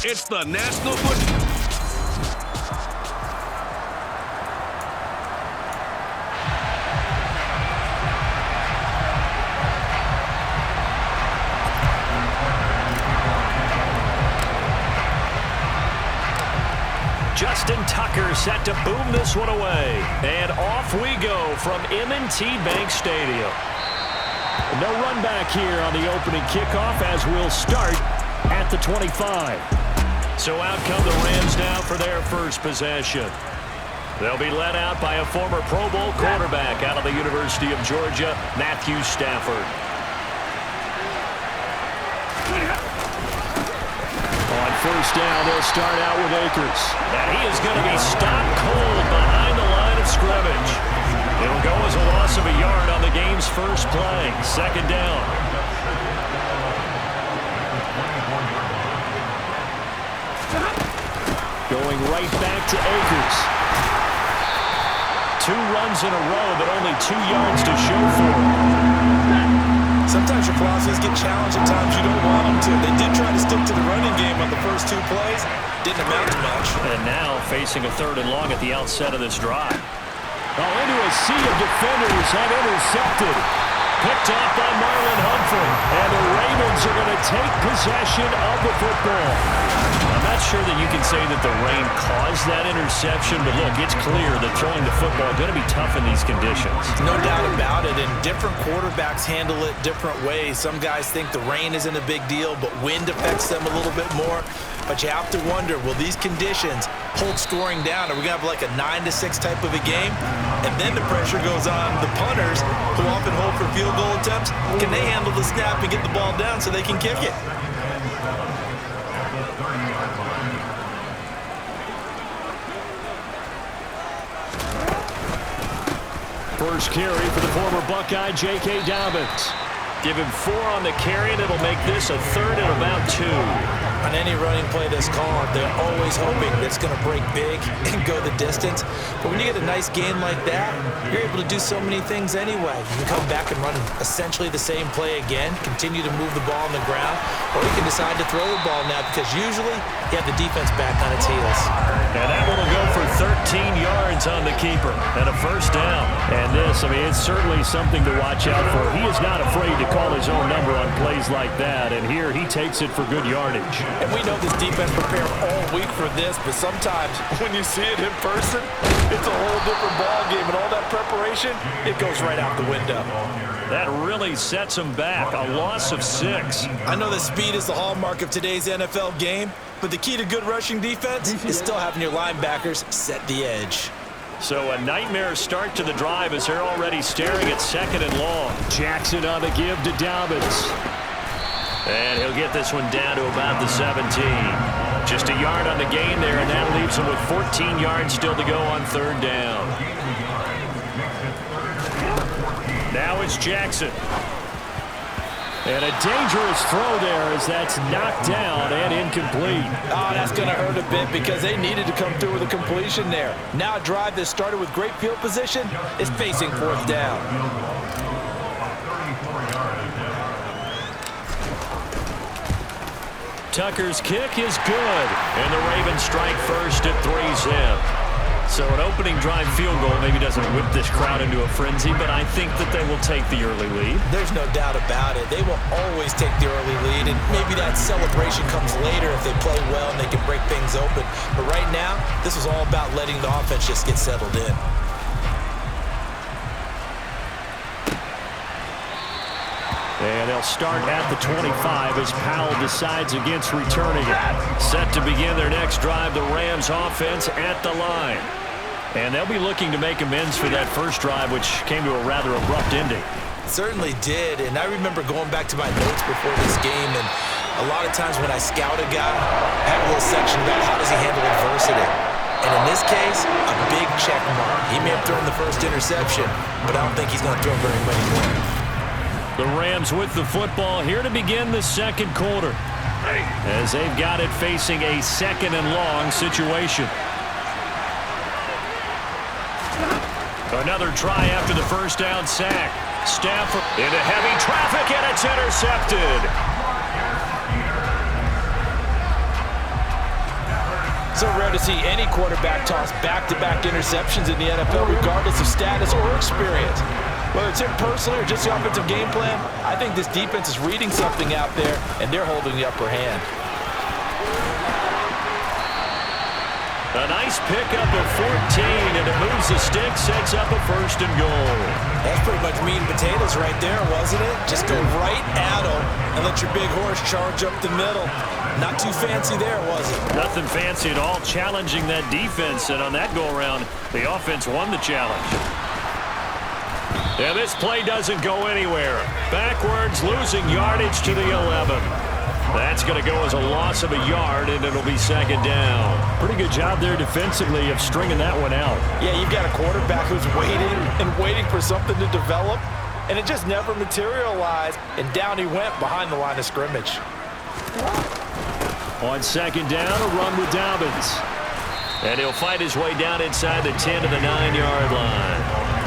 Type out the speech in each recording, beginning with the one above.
It's the National Football. Justin Tucker set to boom this one away. And off we go from M&T Bank Stadium. No run back here on the opening kickoff as we'll start at the 25. So out come the Rams now for their first possession. They'll be led out by a former Pro Bowl quarterback out of the University of Georgia, Matthew Stafford. On first down, they'll start out with Akers. And he is going to be stopped cold behind the line of scrimmage. It'll go as a loss of a yard on the game's first play. Second down. Going right back to Akers. 2 runs in a row, but only 2 yards to show for it. Sometimes your philosophies get challenged at times you don't want them to. They did try to stick to the running game on the first 2 plays. Didn't amount to much. And now facing a 3rd and long at the outset of this drive. Into a sea of defenders and intercepted. Picked off by Marlon Humphrey. And the Ravens are going to take possession of the football. I'm not sure that you can say that the rain caused that interception, but look, it's clear that throwing the football is going to be tough in these conditions. No doubt about it, and different quarterbacks handle it different ways. Some guys think the rain isn't a big deal, but wind affects them a little bit more. But you have to wonder, will these conditions hold scoring down? Are we going to have like a 9-6 type of a game? And then the pressure goes on the punters, who often hold for field goal attempts. Can they handle the snap and get the ball down so they can kick it? First carry for the former Buckeye, J.K. Dobbins. Give him 4 on the carry, and it'll make this a 3rd and about 2. On any running play that's called, they're always hoping that it's going to break big and go the distance. But when you get a nice game like that, you're able to do so many things anyway. You can come back and run essentially the same play again, continue to move the ball on the ground, or you can decide to throw the ball now because usually you have the defense back on its heels. And that one will go for 13 yards on the keeper and a first down. And this, I mean, it's certainly something to watch out for. He is not afraid to call his own number on plays like that, and here he takes it for good yardage. And we know this defense prepared all week for this, but sometimes when you see it in person, it's a whole different ball game, and all that preparation, it goes right out the window. That really sets him back, a loss of 6. I know that speed is the hallmark of today's NFL game, but the key to good rushing defense is still having your linebackers set the edge. So a nightmare start to the drive as they're already staring at 2nd and long. Jackson on the give to Dobbins. And he'll get this one down to about the 17. Just a yard on the gain there, and that leaves him with 14 yards still to go on 3rd down. Now it's Jackson. And a dangerous throw there as that's knocked down and incomplete. Oh, that's going to hurt a bit because they needed to come through with a completion there. Now a drive that started with great field position is facing 4th down. Tucker's kick is good, and the Ravens strike first at 3-zip. So an opening drive field goal maybe doesn't whip this crowd into a frenzy, but I think that they will take the early lead. There's no doubt about it. They will always take the early lead, and maybe that celebration comes later if they play well and they can break things open. But right now, this is all about letting the offense just get settled in. And they'll start at the 25 as Powell decides against returning it. Set to begin their next drive, the Rams offense at the line. And they'll be looking to make amends for that first drive, which came to a rather abrupt ending. Certainly did, and I remember going back to my notes before this game, and a lot of times when I scout a guy, I have a little section about how does he handle adversity. And in this case, a big check mark. He may have thrown the first interception, but I don't think he's going to throw very many more. The Rams with the football here to begin the 2nd quarter, as they've got it facing a 2nd and long situation. Another try after the first down sack. Stafford into heavy traffic, and it's intercepted. So rare to see any quarterback toss back-to-back interceptions in the NFL, regardless of status or experience. Whether it's him personally or just the offensive game plan, I think this defense is reading something out there, and they're holding the upper hand. A nice pickup of 14, and it moves the stick, sets up a 1st and goal. That's pretty much meat and potatoes right there, wasn't it? Just go right at them and let your big horse charge up the middle. Not too fancy there, was it? Nothing fancy at all, challenging that defense, and on that go-around, the offense won the challenge. And this play doesn't go anywhere. Backwards, losing yardage to the 11. That's going to go as a loss of a yard, and it'll be 2nd down. Pretty good job there defensively of stringing that one out. Yeah, you've got a quarterback who's waiting and waiting for something to develop, and it just never materialized, and down he went behind the line of scrimmage. On 2nd down, a run with Dobbins. And he'll fight his way down inside the 10 to the 9-yard line.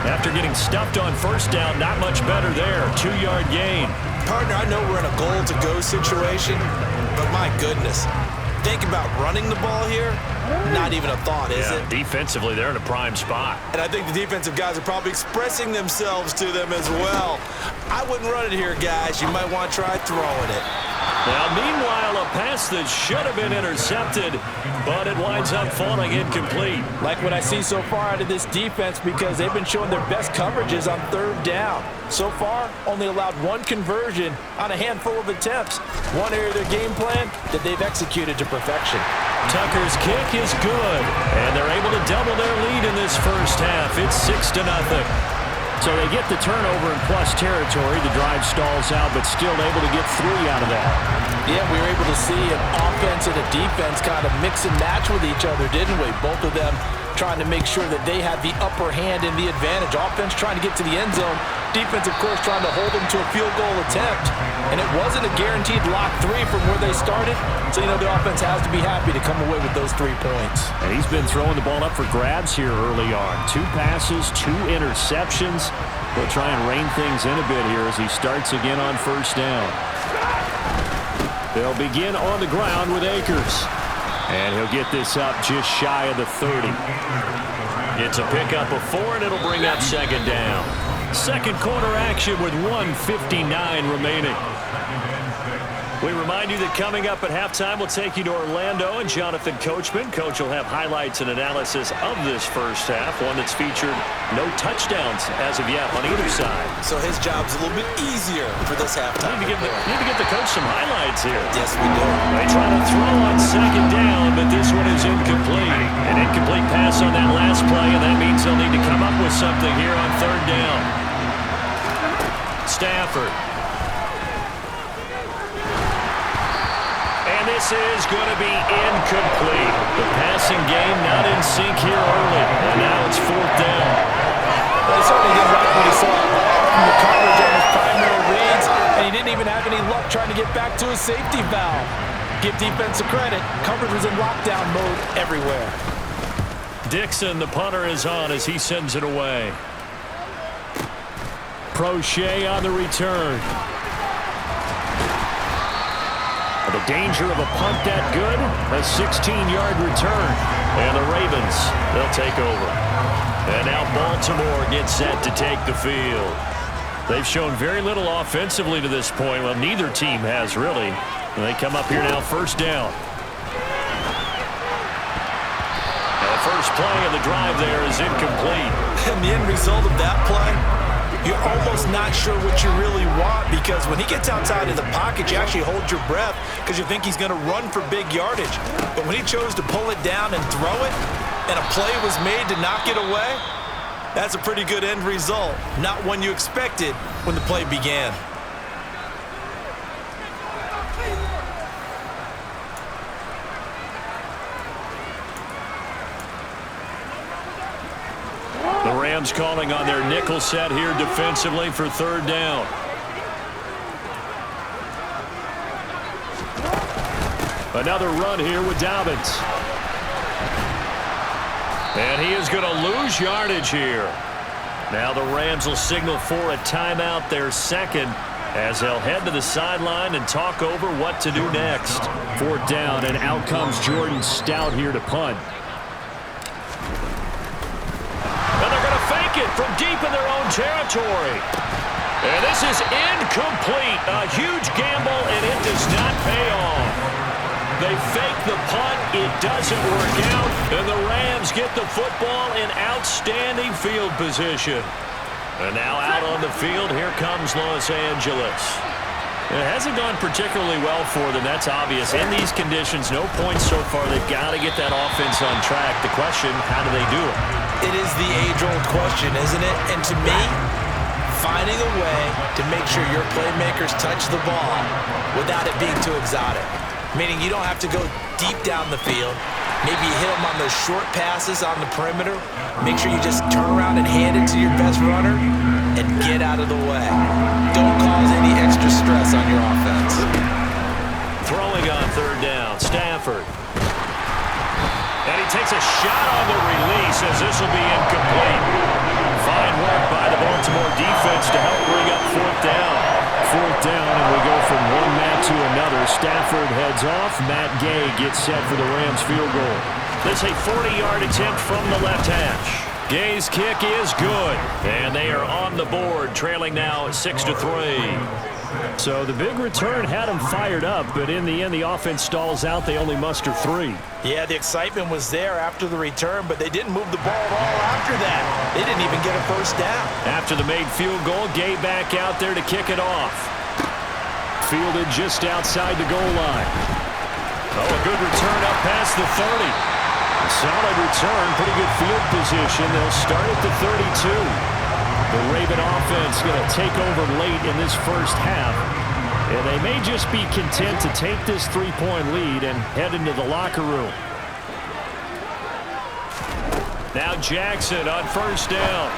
After getting stuffed on 1st down, not much better there. 2-yard gain. Partner, I know we're in a goal-to-go situation, but my goodness. Think about running the ball here. Not even a thought, is it? Defensively, they're in a prime spot. And I think the defensive guys are probably expressing themselves to them as well. I wouldn't run it here, guys. You might want to try throwing it. Now, meanwhile, a pass that should have been intercepted, but it winds up falling incomplete. Like what I see so far out of this defense, because they've been showing their best coverages on 3rd down. So far, only allowed 1 conversion on a handful of attempts. One area of their game plan that they've executed to perfection. Tucker's kick is good, and they're able to double their lead in this 1st half. It's 6-0. So they get the turnover in plus territory. The drive stalls out, but still able to get 3 out of that. Yeah, we were able to see an offense and a defense kind of mix and match with each other, didn't we? Both of them trying to make sure that they had the upper hand and the advantage. Offense trying to get to the end zone. Defense, of course, trying to hold them to a field goal attempt. And it wasn't a guaranteed lock 3 from where they started. So, you know, the offense has to be happy to come away with those 3 points. And he's been throwing the ball up for grabs here early on. 2 passes, 2 interceptions. He'll try and rein things in a bit here as he starts again on 1st down. They'll begin on the ground with Akers. And he'll get this up just shy of the 30. It's a pickup of 4, and it'll bring up 2nd down. 2nd quarter action with 1:59 remaining. We remind you that coming up at halftime, we'll take you to Orlando and Jonathan Coachman. Coach will have highlights and analysis of this 1st half, one that's featured no touchdowns as of yet on either side. So his job's a little bit easier for this halftime. Need to get the coach some highlights here. Yes, we do. They try to throw on 2nd down, but this one is incomplete. An incomplete pass on that last play, and that means they'll need to come up with something here on 3rd down. Stafford. And this is going to be incomplete. The passing game not in sync here early, and now it's 4th down. Well, he certainly didn't like what he saw from the coverage on his primary reads, and he didn't even have any luck trying to get back to his safety valve. Give defense a credit. Coverage was in lockdown mode everywhere. Dixon, the punter, is on as he sends it away. Prochet on the return. The danger of a punt that good, a 16-yard return. And the Ravens, they'll take over. And now Baltimore gets set to take the field. They've shown very little offensively to this point. Well, neither team has really. And they come up here now 1st down. And the first play of the drive there is incomplete. And the end result of that play, you're almost not sure what you really want, because when he gets outside of the pocket, you actually hold your breath because you think he's going to run for big yardage. But when he chose to pull it down and throw it, and a play was made to knock it away, that's a pretty good end result. Not one you expected when the play began. The Rams calling on their nickel set here defensively for 3rd down. Another run here with Dobbins. And he is going to lose yardage here. Now the Rams will signal for a timeout, their 2nd, as they'll head to the sideline and talk over what to do next. 4th down, and out comes Jordan Stout here to punt. And they're going to fake it from deep in their own territory. And this is incomplete. A huge gamble, and it does not pay off. They fake the punt. It doesn't work out. And the Rams get the football in outstanding field position. And now out on the field, here comes Los Angeles. It hasn't gone particularly well for them, that's obvious. In these conditions, no points so far. They've got to get that offense on track. The question, how do they do it? It is the age-old question, isn't it? And to me, finding a way to make sure your playmakers touch the ball without it being too exotic. Meaning you don't have to go deep down the field. Maybe you hit them on those short passes on the perimeter. Make sure you just turn around and hand it to your best runner and get out of the way. Don't cause any extra stress on your offense. Throwing on 3rd down, Stafford. And he takes a shot on the release as this will be incomplete. Fine work by the Baltimore defense to help bring up 4th down. 4th down, and we go from one Matt to another. Stafford heads off. Matt Gay gets set for the Rams field goal. This a 40-yard attempt from the left hash. Gay's kick is good, and they are on the board, trailing now 6-3. So the big return had them fired up, but in the end, the offense stalls out. They only muster 3. Yeah, the excitement was there after the return, but they didn't move the ball at all after that. They didn't even get a first down. After the made field goal, Gay back out there to kick it off. Fielded just outside the goal line. Oh, a good return up past the 30. Solid return, pretty good field position. They'll start at the 32. The Raven offense going to take over late in this first half. And they may just be content to take this 3-point lead and head into the locker room. Now Jackson on 1st down.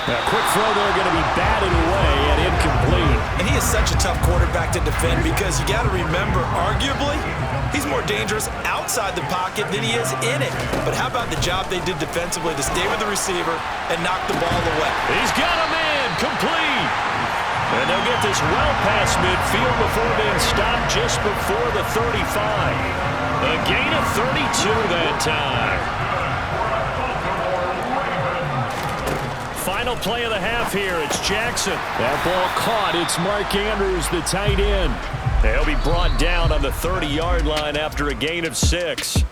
A quick throw there going to be batted away and incomplete. And he is such a tough quarterback to defend because you got to remember, arguably, he's more dangerous outside the pocket than he is in it. But how about the job they did defensively to stay with the receiver and knock the ball away? He's got him in, complete. And they'll get this well past midfield before being stopped just before the 35. A gain of 32 that time. Final play of the half here. It's Jackson. That ball caught. It's Mark Andrews, the tight end. He'll be brought down on the 30-yard line after a gain of 6.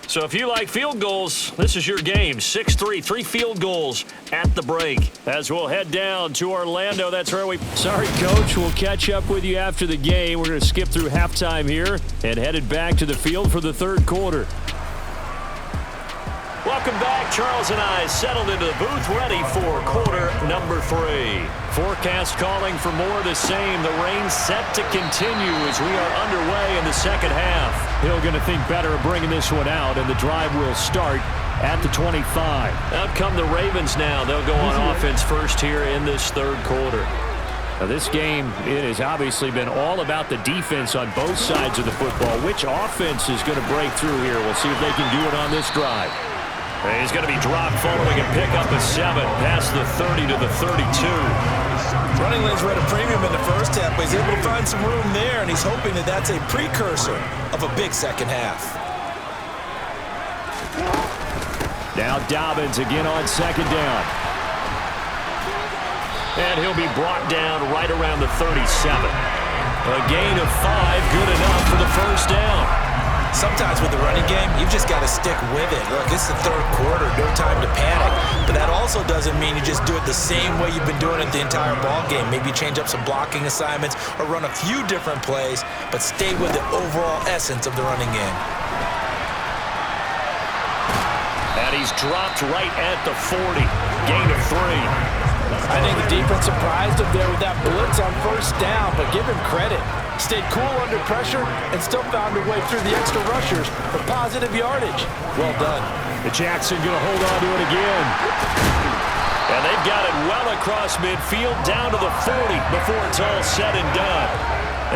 So if you like field goals, this is your game. 6-3, 3 field goals at the break. As we'll head down to Orlando, that's where we... Sorry, Coach. We'll catch up with you after the game. We're going to skip through halftime here and headed back to the field for the 3rd quarter. Welcome back. Charles and I settled into the booth, ready for quarter number 3. Forecast calling for more of the same. The rain set to continue as we are underway in the second half. Hill going to think better of bringing this one out, and the drive will start at the 25. Out come the Ravens now. They'll go on offense first here in this 3rd quarter. Now this game, it has obviously been all about the defense on both sides of the football. Which offense is going to break through here? We'll see if they can do it on this drive. He's going to be dropped following a pickup of 7 past the 30 to the 32. Running lanes were at a premium in the first half, but he's able to find some room there, and he's hoping that that's a precursor of a big second half. Now Dobbins again on 2nd down. And he'll be brought down right around the 37. A gain of 5, good enough for the first down. Sometimes with the running game, you've just got to stick with it. Look, it's the 3rd quarter, no time to panic. But that also doesn't mean you just do it the same way you've been doing it the entire ball game. Maybe change up some blocking assignments or run a few different plays, but stay with the overall essence of the running game. And he's dropped right at the 40. Gain of 3. I think the defense surprised him there with that blitz on 1st down, but give him credit. Stayed cool under pressure and still found a way through the extra rushers for positive yardage. Well done. Jackson going to hold on to it again. And they've got it well across midfield down to the 40 before it's all said and done.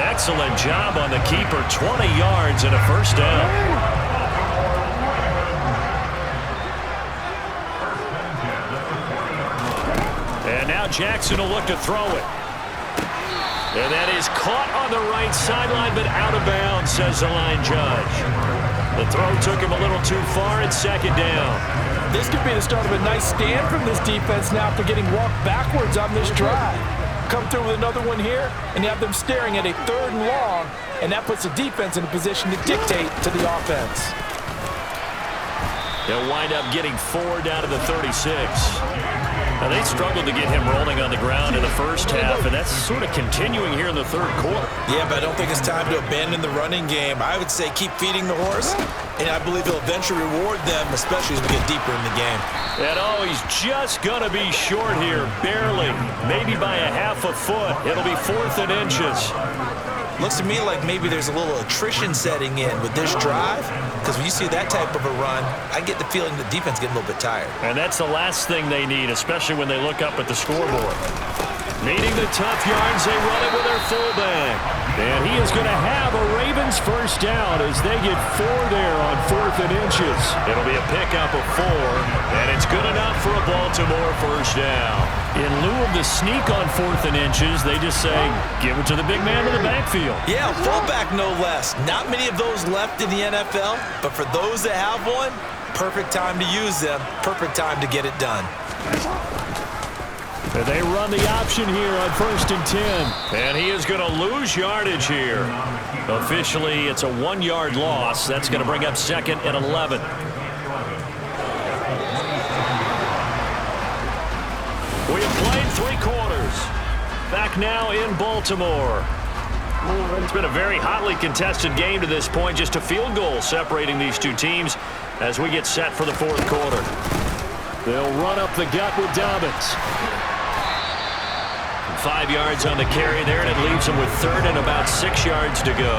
Excellent job on the keeper. 20 yards and a first down. And now Jackson will look to throw it. And that is caught on the right sideline, but out of bounds, says the line judge. The throw took him a little too far, and second down. This could be the start of a nice stand from this defense now after getting walked backwards on this drive. Come through with another one here, and you have them staring at a 3rd and long, and that puts the defense in a position to dictate to the offense. They'll wind up getting 4 down to the 36. Now, they struggled to get him rolling on the ground in the first half, and that's sort of continuing here in the 3rd quarter. Yeah, but I don't think it's time to abandon the running game. I would say keep feeding the horse, and I believe he'll eventually reward them, especially as we get deeper in the game. And, oh, he's just going to be short here, barely, maybe by a half a foot. It'll be 4th and inches. Looks to me like maybe there's a little attrition setting in with this drive, because when you see that type of a run, I get the feeling the defense getting a little bit tired. And that's the last thing they need, especially when they look up at the scoreboard. Needing the tough yards, they run it with their fullback. And he is going to have a Ravens first down as they get 4 there on 4th and inches. It'll be a pickup of 4, and it's good enough for a Baltimore first down. In lieu of the sneak on 4th and inches, they just say, give it to the big man in the backfield. Yeah, fullback no less. Not many of those left in the NFL, but for those that have one, perfect time to use them, perfect time to get it done. And they run the option here on 1st and 10. And he is going to lose yardage here. Officially, it's a 1-yard loss. That's going to bring up 2nd and 11. We have played 3 quarters. Back now in Baltimore. It's been a very hotly contested game to this point. Just a field goal separating these two teams as we get set for the 4th quarter. They'll run up the gut with Dobbins. 5 yards on the carry there, and it leaves them with 3rd and about 6 yards to go.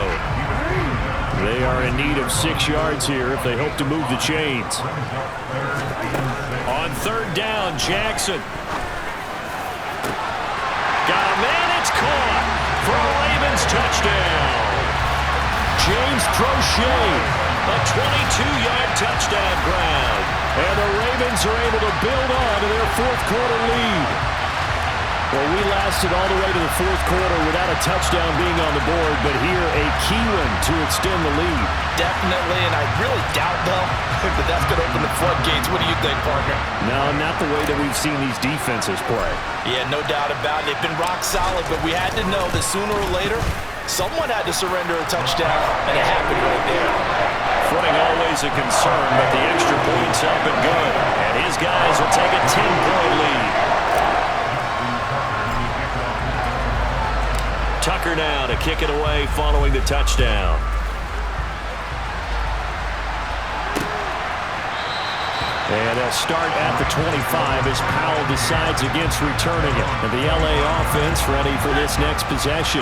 They are in need of 6 yards here if they hope to move the chains. On 3rd down, Jackson. Got a man, it's caught for a Ravens touchdown. James Prochet, a 22-yard touchdown grab. And the Ravens are able to build on to their 4th quarter lead. Well, we lasted all the way to the 4th quarter without a touchdown being on the board, but here a key one to extend the lead. Definitely, and I really doubt, though, that that's going to open the floodgates. What do you think, partner? No, not the way that we've seen these defenses play. Yeah, no doubt about it. They've been rock solid, but we had to know that sooner or later, someone had to surrender a touchdown, and it happened right there. Footing always a concern, but the extra points up and good. And his guys will take a 10-point lead. Tucker now to kick it away following the touchdown. And they'll start at the 25 as Powell decides against returning it. And the LA offense ready for this next possession.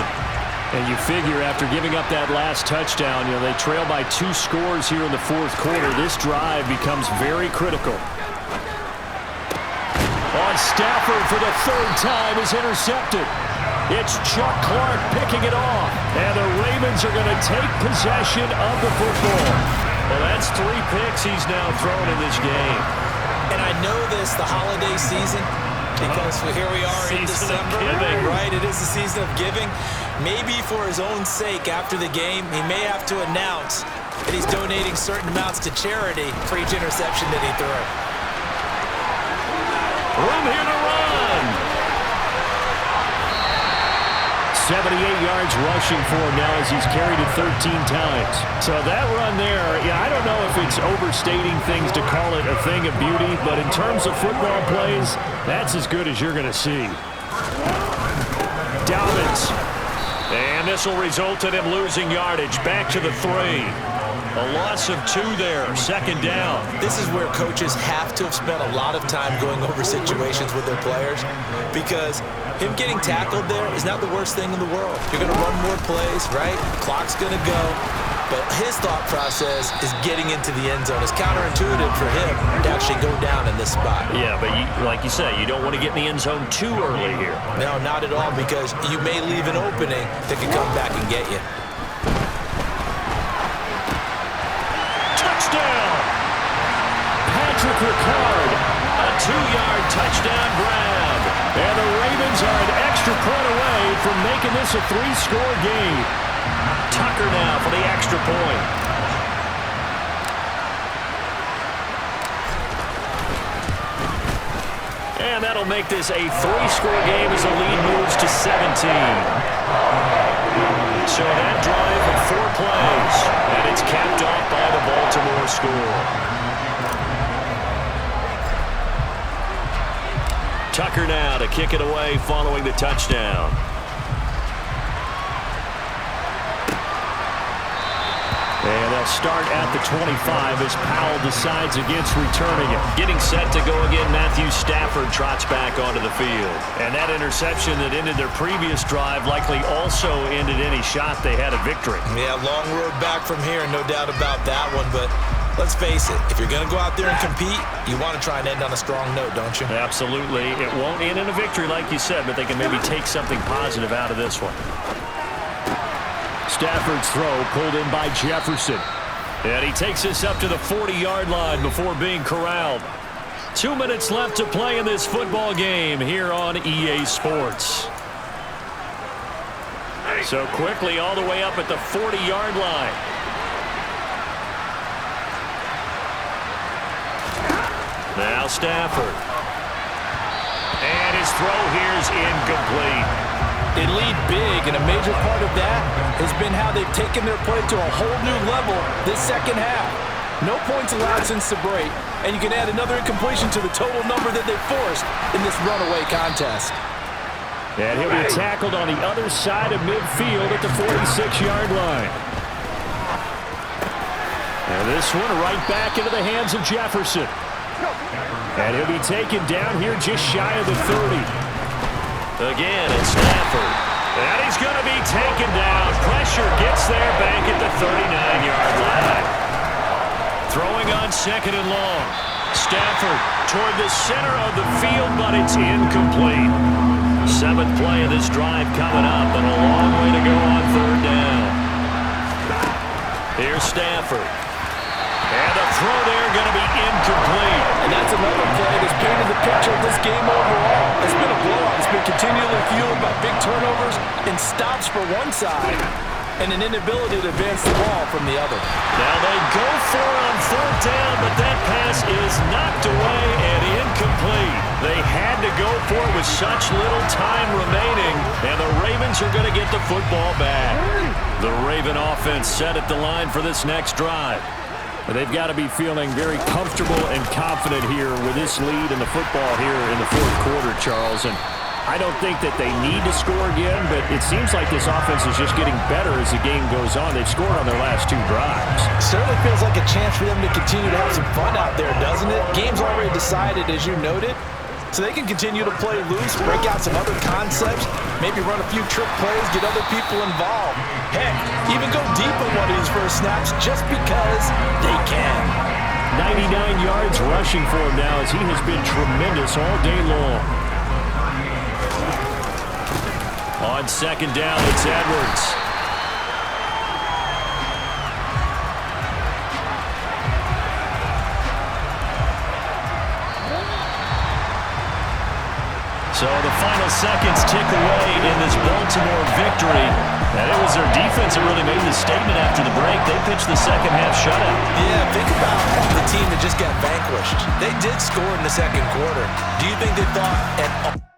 And you figure after giving up that last touchdown, they trail by 2 scores here in the 4th quarter. This drive becomes very critical. On Stafford for the 3rd time is intercepted. It's Chuck Clark picking it off. And the Ravens are going to take possession of the football. Well, that's 3 picks he's now thrown in this game. And I know this, the holiday season, because here we are in December, right? It is the season of giving. Maybe for his own sake after the game, he may have to announce that he's donating certain amounts to charity for each interception that he threw. Room here to run. 78 yards rushing for him now as he's carried it 13 times. So that run there, I don't know if it's overstating things to call it a thing of beauty, but in terms of football plays, that's as good as you're going to see. Dobbins. And this will result in him losing yardage. Back to the 3. A loss of 2 there, 2nd down. This is where coaches have to have spent a lot of time going over situations with their players, because him getting tackled there is not the worst thing in the world. You're going to run more plays, right? Clock's going to go. But his thought process is getting into the end zone. It's counterintuitive for him to actually go down in this spot. Yeah, but like you say, you don't want to get in the end zone too early here. No, not at all, because you may leave an opening that could come back and get you. Touchdown! Patrick Ricard, a 2-yard touchdown grab. And the Ravens are an extra point away from making this a 3-score game. Tucker now for the extra point. And that'll make this a 3-score game as the lead moves to 17. So that drive of 4 plays, and it's capped off by the Baltimore score. Tucker now to kick it away following the touchdown. And they'll start at the 25 as Powell decides against returning it. Getting set to go again, Matthew Stafford trots back onto the field. And that interception that ended their previous drive likely also ended any shot they had at victory. Yeah, long road back from here, no doubt about that one. But let's face it, if you're going to go out there and compete, you want to try and end on a strong note, don't you? Absolutely. It won't end in a victory like you said, but they can maybe take something positive out of this one. Stafford's throw pulled in by Jefferson. And he takes this up to the 40-yard line before being corralled. 2 minutes left to play in this football game here on EA Sports. So quickly all the way up at the 40-yard line. Now Stafford. And his throw here is incomplete. They lead big, and a major part of that has been how they've taken their play to a whole new level this second half. No points allowed since the break, and you can add another incompletion to the total number that they forced in this runaway contest. And he'll be tackled on the other side of midfield at the 46-yard line. And this one right back into the hands of Jefferson. And he'll be taken down here just shy of the 30. Again, it's Stafford. And he's going to be taken down. Pressure gets there back at the 39-yard line. Throwing on 2nd and long. Stafford toward the center of the field, but it's incomplete. 7th play of this drive coming up, and a long way to go on 3rd down. Here's Stafford. And the throw there going to be incomplete. And that's another play that's painted the picture of this game overall. It's been a blowout. It's been continually fueled by big turnovers and stops for one side and an inability to advance the ball from the other. Now they go for it on 4th down, but that pass is knocked away and incomplete. They had to go for it with such little time remaining, and the Ravens are going to get the football back. The Raven offense set at the line for this next drive. But they've got to be feeling very comfortable and confident here with this lead in the football here in the 4th quarter, Charles. And I don't think that they need to score again, but it seems like this offense is just getting better as the game goes on. They've scored on their last 2 drives. Certainly feels like a chance for them to continue to have some fun out there, doesn't it? Game's already decided, as you noted. So they can continue to play loose, break out some other concepts, maybe run a few trick plays, get other people involved. Heck, even go deep on one of these first snaps just because they can. 99 yards rushing for him now as he has been tremendous all day long. On 2nd down, it's Edwards. So the final seconds tick away in this Baltimore victory. And it was their defense that really made the statement after the break. They pitched the second half shutout. Yeah, think about the team that just got vanquished. They did score in the 2nd quarter. Do you think they thought at all?